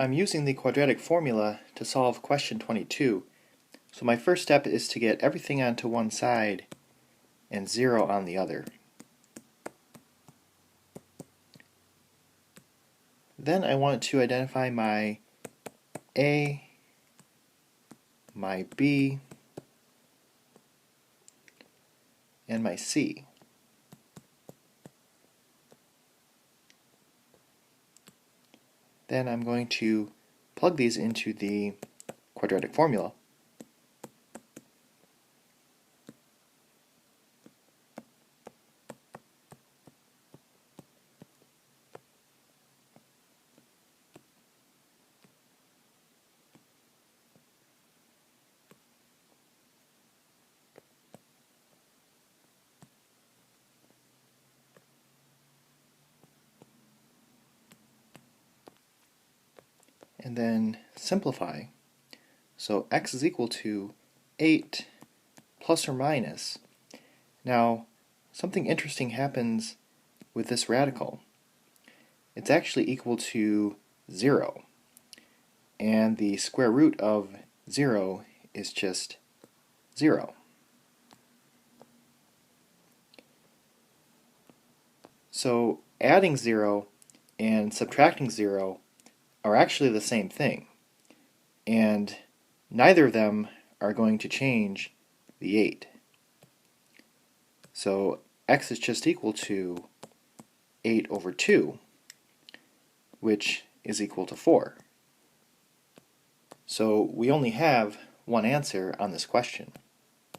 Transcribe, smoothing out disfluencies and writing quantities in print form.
I'm using the quadratic formula to solve question 22. So my first step is to get everything onto one side and 0 on the other. Then I want to identify my A, my B, and my C. Then I'm going to plug these into the quadratic formula. And then simplify. So x is equal to 8 plus or minus. Now, something interesting happens with this radical. It's actually equal to 0. And the square root of 0 is just 0. So adding 0 and subtracting 0 are actually the same thing, and neither of them are going to change the 8. So x is just equal to 8 over 2, which is equal to 4. So we only have one answer on this question.